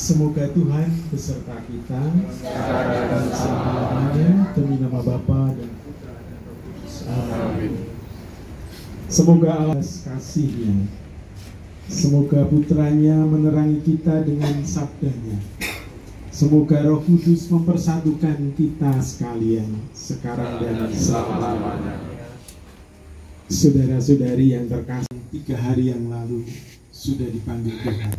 Semoga Tuhan beserta kita dan selamanya demi nama Bapa dan Putra dan Roh Kudus. Amin. Semoga Allah kasih-Nya, semoga Putranya menerangi kita dengan sabdanya. Semoga Roh Kudus mempersatukan kita sekalian sekarang dan selama-lamanya. Saudara-saudari yang terkasih, 3 hari yang lalu sudah dipanggil Tuhan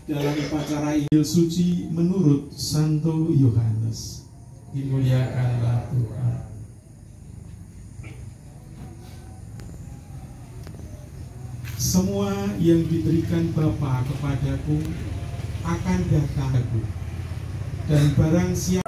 dalam upacara Injil Suci menurut Santo Yohanes. Dimuliakanlah Tuhan. Semua yang diberikan Bapa kepadaku akan datang aku, dan barang siapa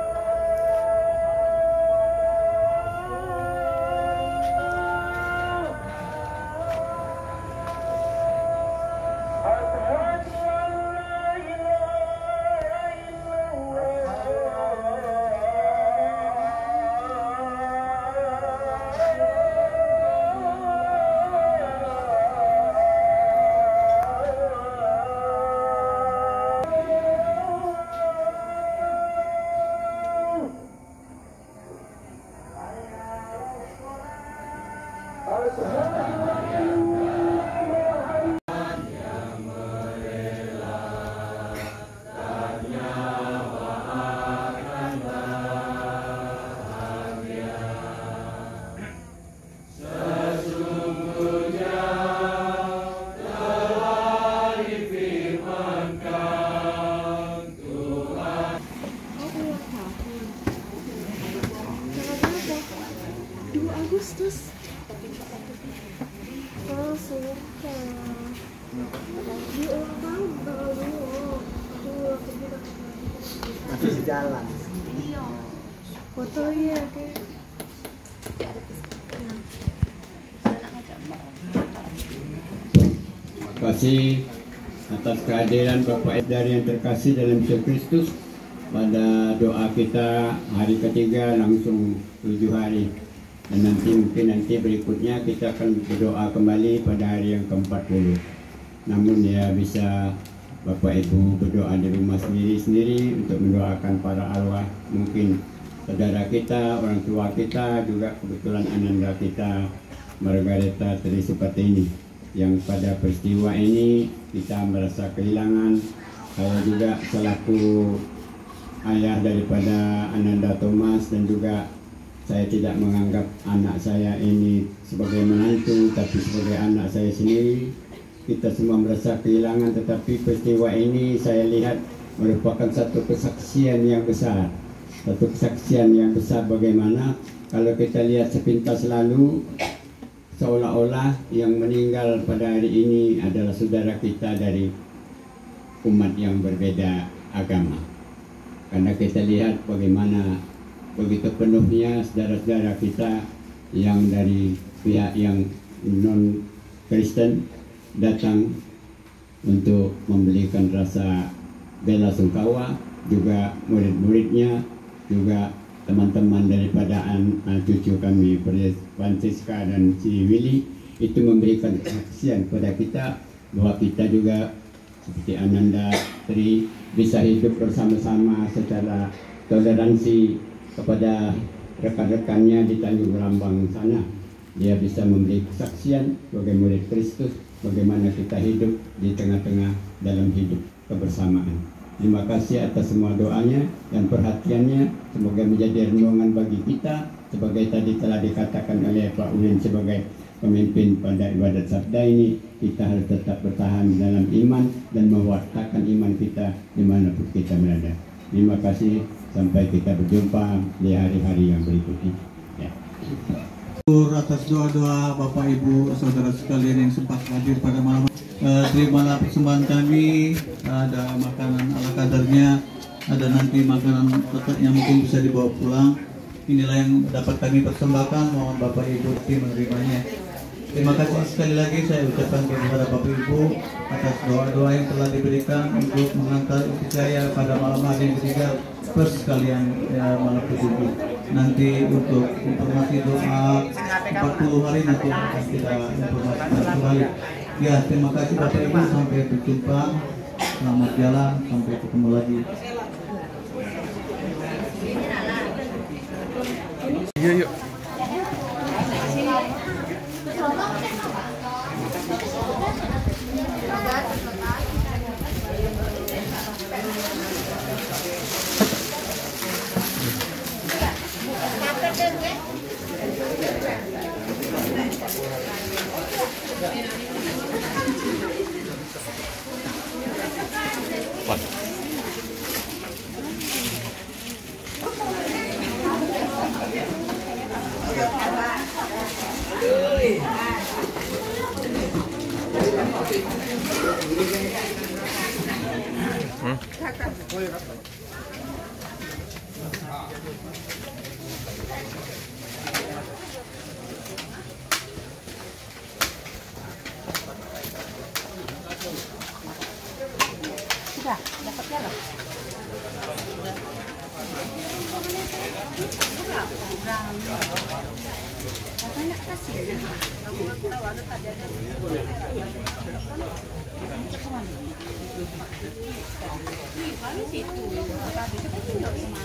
Agustus. Oh, suka. Di ulang tahun tanggal 2. Masih di jalan. Iya. Foto ya, oke. Terima kasih atas kehadiran Bapak Edari yang terkasih dalam Yesus Kristus. Pada doa kita hari ketiga langsung 7 hari. Dan nanti berikutnya kita akan berdoa kembali pada hari yang ke-40. Namun ya bisa Bapak Ibu berdoa di rumah sendiri-sendiri untuk mendoakan para arwah, mungkin saudara kita, orang tua kita, juga kebetulan ananda kita Margareta seperti ini, yang pada peristiwa ini kita merasa kehilangan. Saya juga selaku ayah daripada Ananda Thomas, dan juga saya tidak menganggap anak saya ini sebagai menantu, tapi sebagai anak saya sendiri. Kita semua merasa kehilangan, tetapi peristiwa ini saya lihat merupakan satu kesaksian yang besar. Satu kesaksian yang besar bagaimana kalau kita lihat sepintas lalu, seolah-olah yang meninggal pada hari ini adalah saudara kita dari umat yang berbeda agama. Karena kita lihat bagaimana begitu penuhnya saudara-saudara kita yang dari pihak yang non-Kristen datang untuk memberikan rasa bela sungkawa, juga murid-muridnya, juga teman-teman daripada cucu kami Francisca dan si Willy, itu memberikan kesaksian kepada kita bahwa kita juga seperti Ananda Tri bisa hidup bersama-sama secara toleransi kepada rekan-rekannya di Tanjung Rambang sana. Dia bisa memberi kesaksian sebagai murid Kristus bagaimana kita hidup di tengah-tengah dalam hidup kebersamaan. Terima kasih atas semua doanya dan perhatiannya. Semoga menjadi renungan bagi kita, sebagai tadi telah dikatakan oleh Pak Ulin sebagai pemimpin pada ibadat sabda ini. Kita harus tetap bertahan dalam iman dan mewartakan iman kita dimanapun kita berada. Terima kasih. Sampai kita berjumpa di hari-hari yang berikutnya. Ya. Atas doa-doa Bapak Ibu saudara sekalian yang sempat hadir pada malam, terimalah persembahan kami. Ada makanan ala kadarnya, ada nanti makanan yang mungkin bisa dibawa pulang. Inilah yang dapat kami persembahkan. Mohon Bapak Ibu menerimanya. Terima kasih sekali lagi saya ucapkan kepada Bapak Ibu atas doa-doa yang telah diberikan untuk mengantar istri saya pada malam hari yang ketiga plus sekalian malam ke-7. Nanti untuk informasi doa 40 hari nanti akan kita informasikan kembali. Ya, terima kasih Bapak Ibu, sampai berjumpa. Selamat jalan, sampai ketemu lagi. Yuk, yuk. Sudah, dapatnya loh. Katanya kasih ya. Paling situ. Tapi itu kan tinggal sama